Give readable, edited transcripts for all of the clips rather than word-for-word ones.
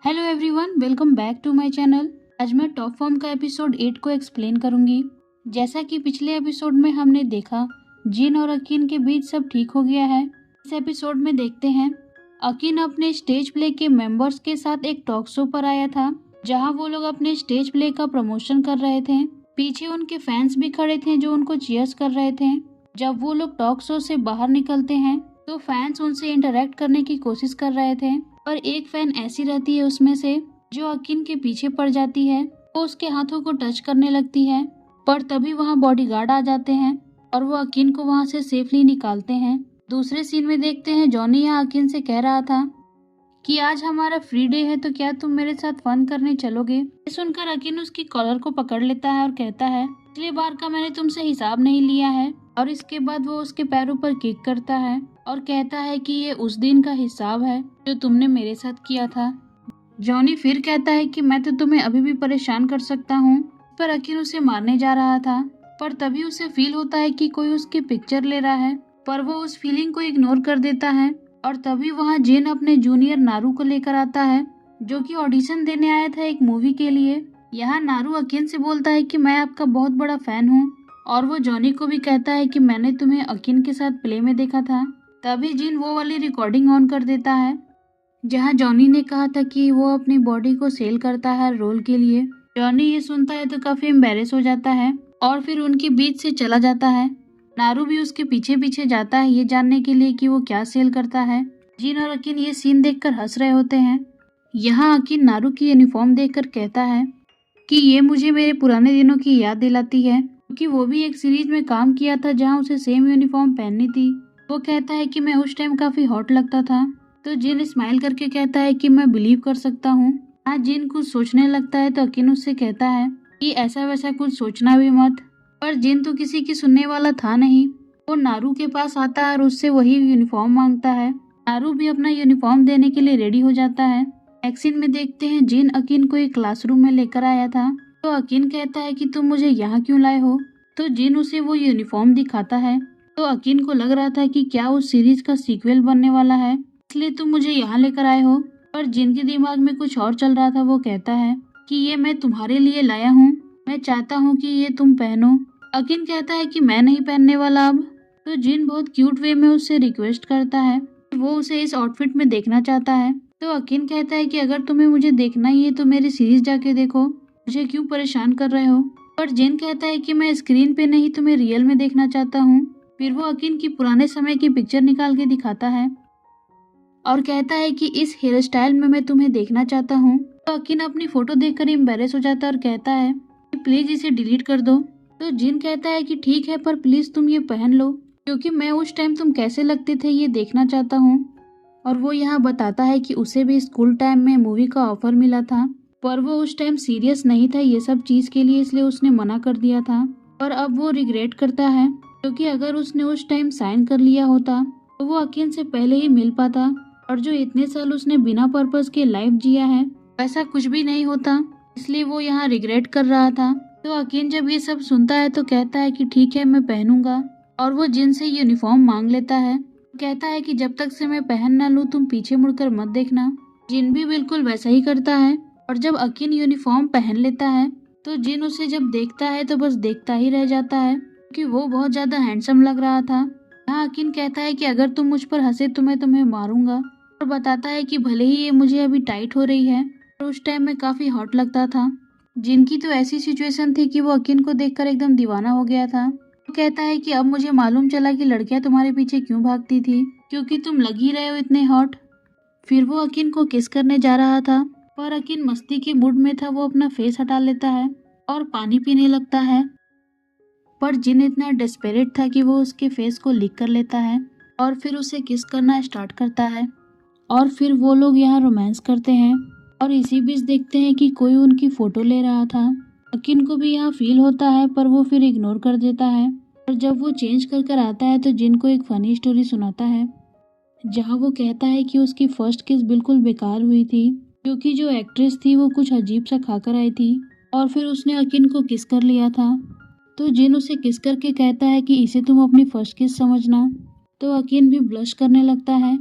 Hello everyone, welcome back to my channel. आज मैं top form का एपिसोड 8 को एक्सप्लेन करूंगी। जैसा कि पिछले एपिसोड में हमने देखा, जिन और अकीन के बीच सब ठीक हो गया है। इस एपिसोड में देखते हैं, अकीन अपने स्टेज प्ले के मेंबर्स के साथ एक टॉक शो पर आया था, जहां वो लोग अपने स्टेज प्ले का प्रमोशन कर रहे थे। पीछे उनके फैंस भी खड़े थे जो उनको चीयर्स कर रहे थे। जब वो लोग टॉक शो से बाहर निकलते हैं तो फैंस उनसे इंटरेक्ट करने की कोशिश कर रहे थे, पर एक फैन ऐसी रहती है उसमें से जो अकीन के पीछे पड़ जाती है। वो उसके हाथों को टच करने लगती है, पर तभी वहाँ बॉडीगार्ड आ जाते हैं और वो अकीन को वहाँ से सेफली निकालते हैं। दूसरे सीन में देखते हैं, जॉनी यहाँ अकीन से कह रहा था कि आज हमारा फ्री डे है, तो क्या तुम मेरे साथ फन करने चलोगे। ये सुनकर अकीन उसकी कॉलर को पकड़ लेता है और कहता है, पिछली बार का मैंने तुमसे हिसाब नहीं लिया है। और इसके बाद वो उसके पैरों पर किक करता है और कहता है कि ये उस दिन का हिसाब है जो तुमने मेरे साथ किया था। जॉनी फिर कहता है कि मैं तो तुम्हें अभी भी परेशान कर सकता हूँ, पर अकीन उसे मारने जा रहा था। पर तभी उसे फील होता है कि कोई उसकी पिक्चर ले रहा है, पर वो उस फीलिंग को इग्नोर कर देता है। और तभी वहाँ जिन अपने जूनियर नारू को लेकर आता है, जो कि ऑडिशन देने आया था एक मूवी के लिए। यहाँ नारू अकीन से बोलता है कि मैं आपका बहुत बड़ा फैन हूँ, और वो जॉनी को भी कहता है कि मैंने तुम्हें अकीन के साथ प्ले में देखा था। तभी जिन वो वाली रिकॉर्डिंग ऑन कर देता है जहाँ जॉनी ने कहा था कि वो अपनी बॉडी को सेल करता है रोल के लिए। जॉनी ये सुनता है तो काफी एम्बेरेस हो जाता है और फिर उनके बीच से चला जाता है। नारू भी उसके पीछे पीछे जाता है ये जानने के लिए कि वो क्या सेल करता है। जिन और अकीन ये सीन देखकर हंस रहे होते हैं। यहाँ अकीन नारू की यूनिफॉर्म देखकर कहता है कि ये मुझे मेरे पुराने दिनों की याद दिलाती है, क्योंकि वो भी एक सीरीज में काम किया था जहाँ उसे सेम यूनिफॉर्म पहननी थी। वो कहता है कि मैं उस टाइम काफी हॉट लगता था। तो जिन स्माइल करके कहता है कि मैं बिलीव कर सकता हूँ। आज जिन कुछ सोचने लगता है तो अकीन उससे कहता है कि ऐसा वैसा कुछ सोचना भी मत। पर जिन तो किसी की सुनने वाला था नहीं। वो नारू के पास आता है और उससे वही यूनिफॉर्म मांगता है। नारू भी अपना यूनिफॉर्म देने के लिए रेडी हो जाता है। एक्शन में देखते हैं, जिन अकीन को एक क्लासरूम में लेकर आया था। तो अकीन कहता है कि तुम मुझे यहाँ क्यों लाए हो। तो जिन उसे वो यूनिफॉर्म दिखाता है। तो अकीन को लग रहा था कि क्या उस सीरीज का सीक्वल बनने वाला है, इसलिए तुम मुझे यहाँ लेकर आए हो। पर जिन के दिमाग में कुछ और चल रहा था। वो कहता है कि ये मैं तुम्हारे लिए लाया हूँ, मैं चाहता हूँ कि ये तुम पहनो। अकीन कहता है कि मैं नहीं पहनने वाला अब। तो जिन बहुत क्यूट वे में उससे रिक्वेस्ट करता है, वो उसे इस आउटफिट में देखना चाहता है। तो अकीन कहता है कि अगर तुम्हें मुझे देखना ही है तो मेरी सीरीज जाके देखो, मुझे क्यों परेशान कर रहे हो। पर जिन कहता है कि मैं स्क्रीन पे नहीं तुम्हें रियल में देखना चाहता हूँ। फिर वो अकीन की पुराने समय की पिक्चर निकाल के दिखाता है और कहता है कि इस हेयर स्टाइल में मैं तुम्हें देखना चाहता हूँ। तो अकीन अपनी फोटो देखकर एम्बेरेस हो जाता है और कहता है कि प्लीज इसे डिलीट कर दो। तो जिन कहता है कि ठीक है, पर प्लीज तुम ये पहन लो, क्योंकि मैं उस टाइम तुम कैसे लगते थे ये देखना चाहता हूँ। और वो यहाँ बताता है कि उसे भी स्कूल टाइम में मूवी का ऑफर मिला था, पर वो उस टाइम सीरियस नहीं था ये सब चीज के लिए, इसलिए उसने मना कर दिया था। पर अब वो रिग्रेट करता है, क्योंकि अगर उसने उस टाइम साइन कर लिया होता तो वो अकीन से पहले ही मिल पाता, और जो इतने साल उसने बिना पर्पस के लाइफ जिया है वैसा कुछ भी नहीं होता। इसलिए वो यहाँ रिग्रेट कर रहा था। तो अकीन जब ये सब सुनता है तो कहता है कि ठीक है, मैं पहनूंगा। और वो जिन से यूनिफॉर्म मांग लेता है। कहता है कि जब तक से मैं पहन ना लूं तुम पीछे मुड़कर मत देखना। जिन भी बिल्कुल वैसा ही करता है। और जब अकीन यूनिफॉर्म पहन लेता है तो जिन उसे जब देखता है तो बस देखता ही रह जाता है, क्योंकि वो बहुत ज्यादा हैंडसम लग रहा था। यहाँ अकीन कहता है कि अगर तुम मुझ पर हंसे तो मैं तुम्हें मारूंगा, और बताता है कि भले ही ये मुझे अभी टाइट हो रही है, पर उस टाइम में काफी हॉट लगता था। जिनकी तो ऐसी सिचुएशन थी कि वो अकीन को देखकर एकदम दीवाना हो गया था। वो कहता है कि अब मुझे मालूम चला कि लड़कियां तुम्हारे पीछे क्यों भागती थी, क्योंकि तुम लग ही रहे हो इतने हॉट। फिर वो अकीन को किस करने जा रहा था, पर अकीन मस्ती के मूड में था। वो अपना फेस हटा लेता है और पानी पीने लगता है। पर जिन इतना डेस्परेट था कि वो उसके फेस को लिक कर लेता है और फिर उसे किस करना स्टार्ट करता है। और फिर वो लोग यहाँ रोमांस करते हैं। और इसी बीच देखते हैं कि कोई उनकी फोटो ले रहा था। अकीन को भी यहाँ फील होता है, पर वो फिर इग्नोर कर देता है। और जब वो चेंज कर कर आता है तो जिन को एक फनी स्टोरी सुनाता है, जहाँ वो कहता है कि उसकी फर्स्ट किस बिल्कुल बेकार हुई थी, क्योंकि जो एक्ट्रेस थी वो कुछ अजीब सा खाकर आई थी और फिर उसने अकीन को किस कर लिया था। तो जिन उसे किस करके कहता है कि इसे तुम अपनी फर्स्ट किस समझना। तो अकीन भी ब्लश करने लगता है।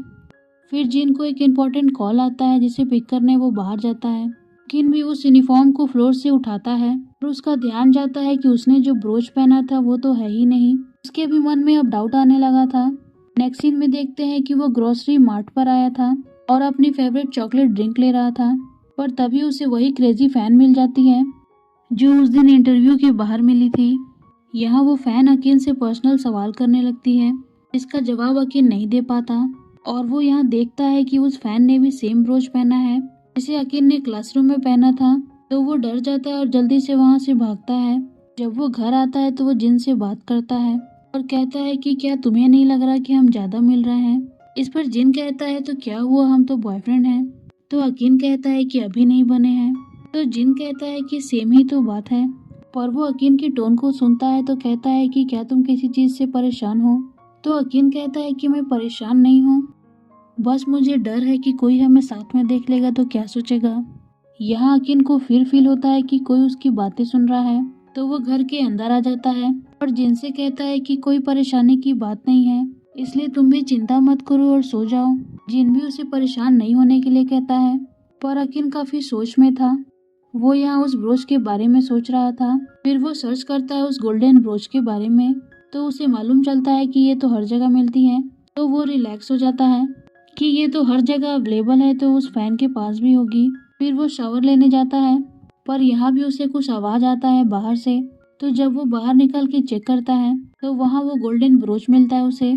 फिर जिन को एक इम्पोर्टेंट कॉल आता है जिसे पिक करने वो बाहर जाता है। अकीन भी उस यूनिफॉर्म को फ्लोर से उठाता है और उसका ध्यान जाता है कि उसने जो ब्रोच पहना था वो तो है ही नहीं। उसके भी मन में अब डाउट आने लगा था। नेक्स्ट सीन में देखते हैं कि वो ग्रोसरी मार्ट पर आया था और अपनी फेवरेट चॉकलेट ड्रिंक ले रहा था, पर तभी उसे वही क्रेजी फैन मिल जाती है जो उस दिन इंटरव्यू के बाहर मिली थी। यहाँ वो फैन अकीन से पर्सनल सवाल करने लगती है, इसका जवाब अकीन नहीं दे पाता और वो यहाँ देखता है कि उस फैन ने भी सेम ब्रोच पहना है जिसे अकीन ने क्लासरूम में पहना था। तो वो डर जाता है और जल्दी से वहाँ से भागता है। जब वो घर आता है तो वो जिन से बात करता है और कहता है कि क्या तुम्हें नहीं लग रहा कि हम ज्यादा मिल रहे हैं। इस पर जिन कहता है तो क्या हुआ, हम तो बॉयफ्रेंड हैं। तो अकीन कहता है कि अभी नहीं बने हैं। तो जिन कहता है कि सेम ही तो बात है, पर वो अकीन की टोन को सुनता है तो कहता है कि क्या तुम किसी चीज से परेशान हो। तो अकीन कहता है कि मैं परेशान नहीं हूँ, बस मुझे डर है कि कोई हमें साथ में देख लेगा तो क्या सोचेगा। यहाँ अकीन को फिर फील होता है कि कोई उसकी बातें सुन रहा है, तो वो घर के अंदर आ जाता है और जिन से कहता है कि कोई परेशानी की बात नहीं है, इसलिए तुम भी चिंता मत करो और सो जाओ। जिन भी उसे परेशान नहीं होने के लिए कहता है, पर अकीन काफी सोच में था। वो यहाँ उस ब्रोच के बारे में सोच रहा था। फिर वो सर्च करता है उस गोल्डन ब्रोच के बारे में, तो उसे मालूम चलता है कि ये तो हर जगह मिलती है। तो वो रिलैक्स हो जाता है कि ये तो हर जगह अवेलेबल है, तो उस फैन के पास भी होगी। फिर वो शावर लेने जाता है, पर यहाँ भी उसे कुछ आवाज आता है बाहर से। तो जब वो बाहर निकल के चेक करता है तो वहाँ वो गोल्डन ब्रोच मिलता है उसे।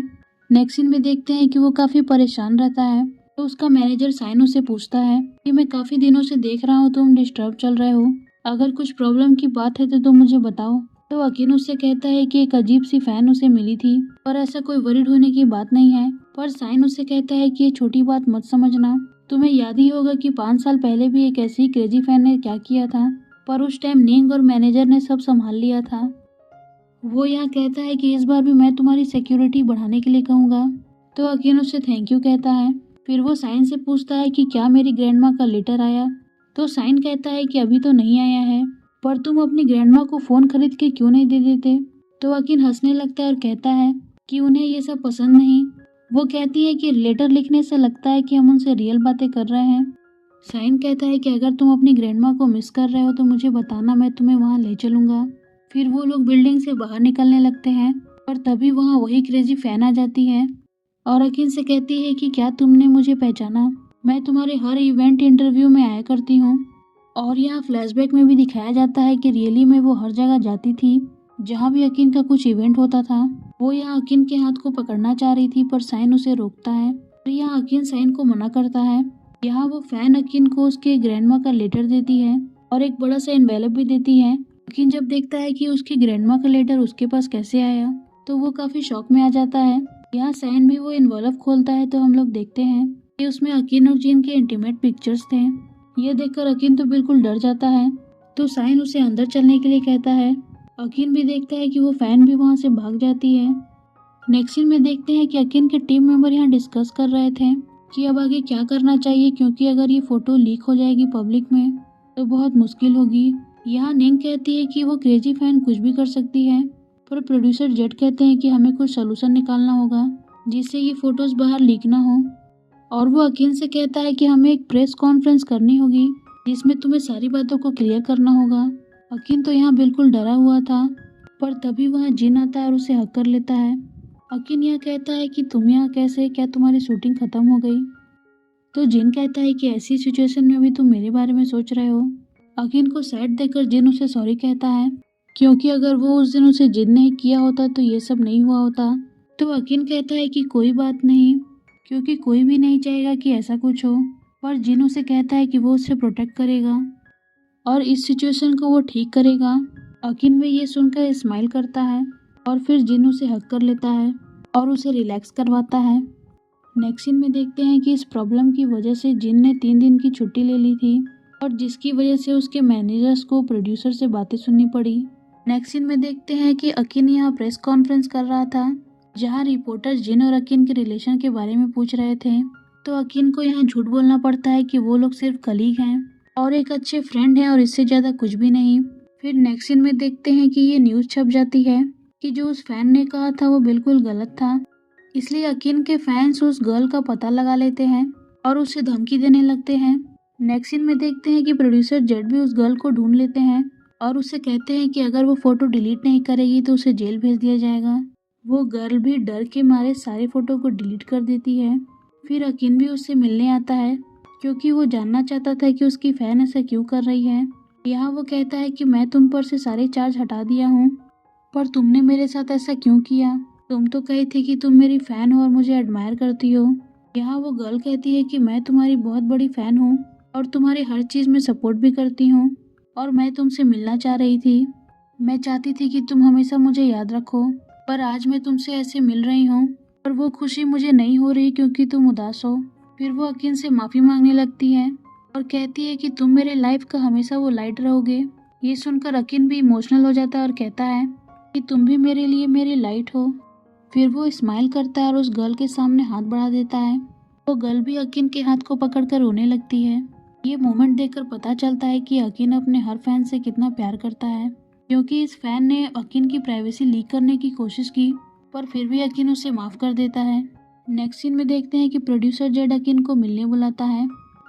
नेक्स्ट सीन में देखते हैं कि वो काफी परेशान रहता है। तो उसका मैनेजर साइन उसे पूछता है कि मैं काफी दिनों से देख रहा हूँ तुम डिस्टर्ब चल रहे हो, अगर कुछ प्रॉब्लम की बात है तो तुम मुझे बताओ। तो अकीन उससे कहता है कि एक अजीब सी फैन उसे मिली थी, पर ऐसा कोई वरीड होने की बात नहीं है। पर साइन उससे कहता है कि ये छोटी बात मत समझना, तुम्हें याद ही होगा कि 5 साल पहले भी एक ऐसी क्रेजी फैन ने क्या किया था, पर उस टाइम निंग और मैनेजर ने सब संभाल लिया था। वो यहाँ कहता है कि इस बार भी मैं तुम्हारी सिक्योरिटी बढ़ाने के लिए कहूँगा। तो अकीन उससे थैंक यू कहता है। फिर वो साइन से पूछता है कि क्या मेरी ग्रैंडमा का लेटर आया। तो साइन कहता है कि अभी तो नहीं आया है, पर तुम अपनी ग्रैंडमा को फ़ोन खरीद के क्यों नहीं दे देते। तो अकीन हंसने लगता है और कहता है कि उन्हें ये सब पसंद नहीं। वो कहती है कि लेटर लिखने से लगता है कि हम उनसे रियल बातें कर रहे हैं। साइन कहता है कि अगर तुम अपनी ग्रैंडमा को मिस कर रहे हो तो मुझे बताना, मैं तुम्हें वहाँ ले चलूँगा। फिर वो लोग बिल्डिंग से बाहर निकलने लगते हैं, पर तभी वहाँ वही क्रेजी फैन आ जाती है और अकीन से कहती है कि क्या तुमने मुझे पहचाना, मैं तुम्हारे हर इवेंट इंटरव्यू में आया करती हूँ। और यहाँ फ्लैशबैक में भी दिखाया जाता है कि रियली में वो हर जगह जाती थी जहाँ भी अकीन का कुछ इवेंट होता था। वो यहाँ अकीन के हाथ को पकड़ना चाह रही थी, पर साइन उसे रोकता है और यहाँ अकीन साइन को मना करता है। यहाँ वो फैन अकीन को उसके ग्रैंडमा का लेटर देती है और एक बड़ा सा एनवेलप भी देती है। अकीन जब देखता है कि उसकी ग्रैंडमा का लेटर उसके पास कैसे आया तो वो काफी शॉक में आ जाता है। यहाँ साइन भी वो एनवेलप खोलता है तो हम लोग देखते हैं कि उसमें अकीन और जिन के इंटीमेट पिक्चर्स थे। ये देखकर अकीन तो बिल्कुल डर जाता है, तो साइन उसे अंदर चलने के लिए कहता है। अकीन भी देखता है कि वो फैन भी वहाँ से भाग जाती है। नेक्स्ट सीन में देखते हैं कि अकीन के टीम मेंबर यहाँ डिस्कस कर रहे थे कि अब आगे क्या करना चाहिए, क्योंकि अगर ये फोटो लीक हो जाएगी पब्लिक में तो बहुत मुश्किल होगी। यहाँ निंग कहती है कि वो क्रेजी फैन कुछ भी कर सकती है, पर प्रोड्यूसर जेट कहते हैं कि हमें कुछ सोल्यूशन निकालना होगा जिससे ये फोटोज बाहर लीक ना हो। और वो अकीन से कहता है कि हमें एक प्रेस कॉन्फ्रेंस करनी होगी जिसमें तुम्हें सारी बातों को क्लियर करना होगा। अकीन तो यहाँ बिल्कुल डरा हुआ था, पर तभी वहाँ जिन आता है और उसे हक कर लेता है। अकीन यह कहता है कि तुम यहाँ कैसे, क्या तुम्हारी शूटिंग खत्म हो गई। तो जिन कहता है कि ऐसी सिचुएशन में भी तुम मेरे बारे में सोच रहे हो। अकीन को सैड देखकर जिन उसे सॉरी कहता है, क्योंकि अगर वो उस दिन उसे जिद नहीं किया होता तो ये सब नहीं हुआ होता। तो अकीन कहता है कि कोई बात नहीं, क्योंकि कोई भी नहीं चाहेगा कि ऐसा कुछ हो। पर जिन उसे कहता है कि वो उसे प्रोटेक्ट करेगा और इस सिचुएशन को वो ठीक करेगा। अकीन भी ये सुनकर स्माइल करता है और फिर जिन उसे हक कर लेता है और उसे रिलैक्स करवाता है। नेक्स्ट सीन में देखते हैं कि इस प्रॉब्लम की वजह से जिन ने 3 दिन की छुट्टी ले ली थी और जिसकी वजह से उसके मैनेजर्स को प्रोड्यूसर से बातें सुननी पड़ी। नेक्स्ट सीन में देखते हैं कि अकीन यहाँ प्रेस कॉन्फ्रेंस कर रहा था जहाँ रिपोर्टर्स जिन और अकीन के रिलेशन के बारे में पूछ रहे थे। तो अकीन को यहाँ झूठ बोलना पड़ता है कि वो लोग सिर्फ कलीग हैं और एक अच्छे फ्रेंड हैं और इससे ज़्यादा कुछ भी नहीं। फिर नेक्स्ट सीन में देखते हैं कि ये न्यूज़ छप जाती है कि जो उस फैन ने कहा था वो बिल्कुल गलत था। इसलिए अकिन के फैंस उस गर्ल का पता लगा लेते हैं और उसे धमकी देने लगते हैं। नेक्स्ट सीन में देखते हैं कि प्रोड्यूसर जेड भी उस गर्ल को ढूंढ लेते हैं और उससे कहते हैं कि अगर वो फोटो डिलीट नहीं करेगी तो उसे जेल भेज दिया जाएगा। वो गर्ल भी डर के मारे सारे फोटो को डिलीट कर देती है। फिर अकिन भी उससे मिलने आता है क्योंकि वो जानना चाहता था कि उसकी फैन ऐसा क्यों कर रही है। यहाँ वो कहता है कि मैं तुम पर से सारे चार्ज हटा दिया हूँ, पर तुमने मेरे साथ ऐसा क्यों किया? तुम तो कही थी कि तुम मेरी फैन हो और मुझे एडमायर करती हो। यहाँ वो गर्ल कहती है कि मैं तुम्हारी बहुत बड़ी फैन हूँ और तुम्हारी हर चीज़ में सपोर्ट भी करती हूँ और मैं तुमसे मिलना चाह रही थी। मैं चाहती थी कि तुम हमेशा मुझे याद रखो, पर आज मैं तुमसे ऐसे मिल रही हूँ और वो खुशी मुझे नहीं हो रही क्योंकि तुम उदास हो। फिर वो अकिन से माफ़ी मांगने लगती है और कहती है कि तुम मेरे लाइफ का हमेशा वो लाइट रहोगे। ये सुनकर अकिन भी इमोशनल हो जाता है और कहता है कि तुम भी मेरे लिए मेरी लाइट हो। फिर वो स्माइल करता है और उस गर्ल के सामने हाथ बढ़ा देता है। वो गर्ल भी अकिन के हाथ को पकड़कर रोने लगती है। ये मोमेंट देखकर पता चलता है कि अकिन अपने हर फैन से कितना प्यार करता है, क्योंकि इस फैन ने अकिन की प्राइवेसी लीक करने की कोशिश की पर फिर भी अकिन उसे माफ़ कर देता है। नेक्स्ट सीन में देखते हैं कि प्रोड्यूसर जेड अकिन को मिलने बुलाता है,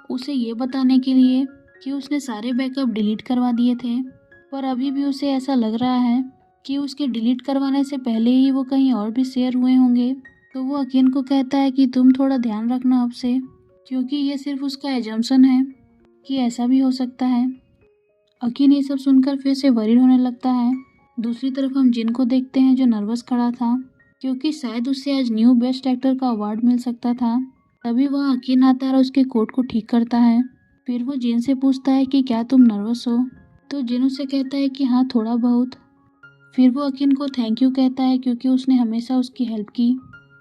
उसे ये बताने के लिए कि उसने सारे बैकअप डिलीट करवा दिए थे, पर अभी भी उसे ऐसा लग रहा है कि उसके डिलीट करवाने से पहले ही वो कहीं और भी शेयर हुए होंगे। तो वो अकिन को कहता है कि तुम थोड़ा ध्यान रखना अब से, क्योंकि ये सिर्फ उसका एजम्पशन है कि ऐसा भी हो सकता है। अकिन ये सब सुनकर फिर से वरीड होने लगता है। दूसरी तरफ हम जिन को देखते हैं जो नर्वस खड़ा था क्योंकि शायद उसे आज न्यू बेस्ट एक्टर का अवार्ड मिल सकता था। तभी वह अकिन आता है और उसके कोट को ठीक करता है। फिर वो जिन से पूछता है कि क्या तुम नर्वस हो, तो जिन उसे कहता है कि हाँ थोड़ा बहुत। फिर वो अकिन को थैंक यू कहता है क्योंकि उसने हमेशा उसकी हेल्प की,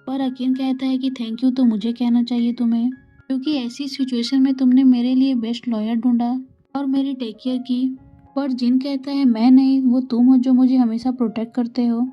पर अकिन कहता है कि थैंक यू तो मुझे कहना चाहिए तुम्हें, क्योंकि ऐसी सिचुएशन में तुमने मेरे लिए बेस्ट लॉयर ढूंढा और मेरी टेक केयर की। पर जिन कहता है मैं नहीं, वो तुम हो जो मुझे हमेशा प्रोटेक्ट करते हो।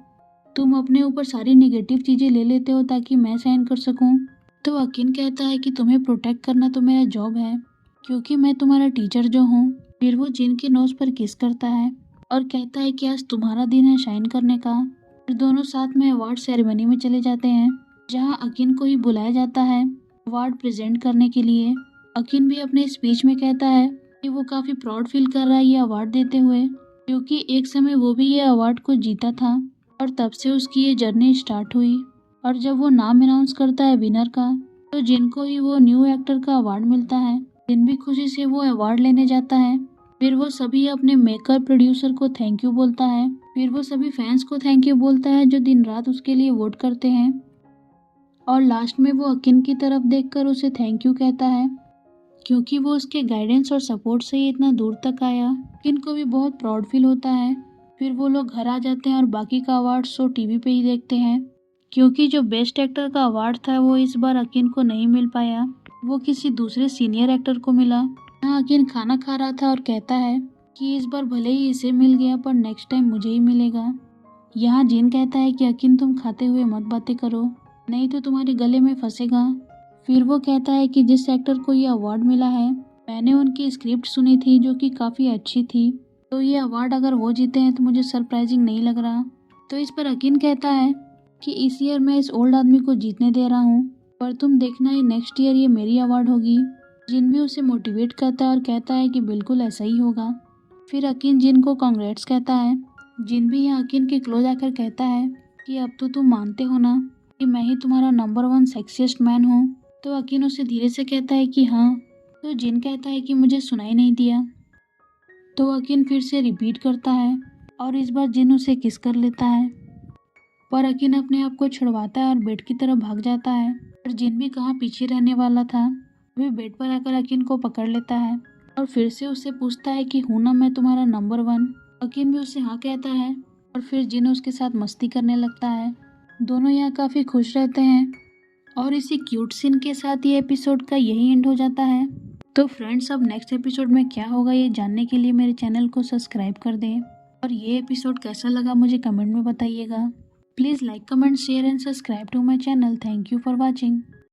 तुम अपने ऊपर सारी नेगेटिव चीज़ें ले लेते हो ताकि मैं सहन कर सकूं। तो अकिन कहता है कि तुम्हें प्रोटेक्ट करना तो मेरा जॉब है, क्योंकि मैं तुम्हारा टीचर जो हूँ। फिर वो जिन के नोज पर किस करता है और कहता है कि आज तुम्हारा दिन है शाइन करने का। फिर दोनों साथ में अवार्ड सेरेमनी में चले जाते हैं, जहाँ अकिन को ही बुलाया जाता है अवार्ड प्रेजेंट करने के लिए। अकिन भी अपने स्पीच में कहता है कि वो काफ़ी प्राउड फील कर रहा है ये अवार्ड देते हुए, क्योंकि एक समय वो भी ये अवार्ड को जीता था और तब से उसकी ये जर्नी स्टार्ट हुई। और जब वो नाम अनाउंस करता है विनर का, तो जिनको ही वो न्यू एक्टर का अवार्ड मिलता है। जिन भी खुशी से वो अवार्ड लेने जाता है। फिर वो सभी अपने मेकर प्रोड्यूसर को थैंक यू बोलता है। फिर वो सभी फैंस को थैंक यू बोलता है जो दिन रात उसके लिए वोट करते हैं। और लास्ट में वो अकिन की तरफ देखकर उसे थैंक यू कहता है, क्योंकि वो उसके गाइडेंस और सपोर्ट से ही इतना दूर तक आया। अकिन को भी बहुत प्राउड फील होता है। फिर वो लोग घर आ जाते हैं और बाकी का अवार्ड शो टीवी पे ही देखते हैं, क्योंकि जो बेस्ट एक्टर का अवार्ड था वो इस बार अकिन को नहीं मिल पाया, वो किसी दूसरे सीनियर एक्टर को मिला। यहाँ अकिन खाना खा रहा था और कहता है कि इस बार भले ही इसे मिल गया पर नेक्स्ट टाइम मुझे ही मिलेगा। यहाँ जिन कहता है कि अकिन तुम खाते हुए मत बातें करो, नहीं तो तुम्हारे गले में फंसेगा। फिर वो कहता है कि जिस एक्टर को ये अवार्ड मिला है, मैंने उनकी स्क्रिप्ट सुनी थी जो कि काफ़ी अच्छी थी, तो ये अवार्ड अगर वो जीते हैं तो मुझे सरप्राइजिंग नहीं लग रहा। तो इस पर अकिन कहता है कि इस ईयर मैं इस ओल्ड आदमी को जीतने दे रहा हूँ, पर तुम देखना ही नेक्स्ट ईयर ये मेरी अवार्ड होगी। जिन भी उसे मोटिवेट करता है और कहता है कि बिल्कुल ऐसा ही होगा। फिर अकिन जिन को कांग्रेट्स कहता है। जिन भी यहाँ अकिन के क्लोज आकर कहता है कि अब तो तुम मानते हो ना कि मैं ही तुम्हारा नंबर 1 सेक्सिएस्ट मैन हूँ। तो अकिन उसे धीरे से कहता है कि हाँ। तो जिन कहता है कि मुझे सुनाई नहीं दिया। तो अकिन फिर से रिपीट करता है और इस बार जिन उसे किस कर लेता है, पर अकिन अपने आप को छुड़वाता है और बेड की तरफ भाग जाता है। और जिन भी कहाँ पीछे रहने वाला था, वे बेड पर आकर अकिन को पकड़ लेता है और फिर से उससे पूछता है कि हूँ ना मैं तुम्हारा नंबर 1। अकिन भी उसे हाँ कहता है और फिर जिन उसके साथ मस्ती करने लगता है। दोनों यहाँ काफ़ी खुश रहते हैं और इसी क्यूट सीन के साथ ये एपिसोड का यही एंड हो जाता है। तो फ्रेंड्स, अब नेक्स्ट एपिसोड में क्या होगा ये जानने के लिए मेरे चैनल को सब्सक्राइब कर दें और ये एपिसोड कैसा लगा मुझे कमेंट में बताइएगा। Please like, comment, share and subscribe to my channel. Thank you for watching.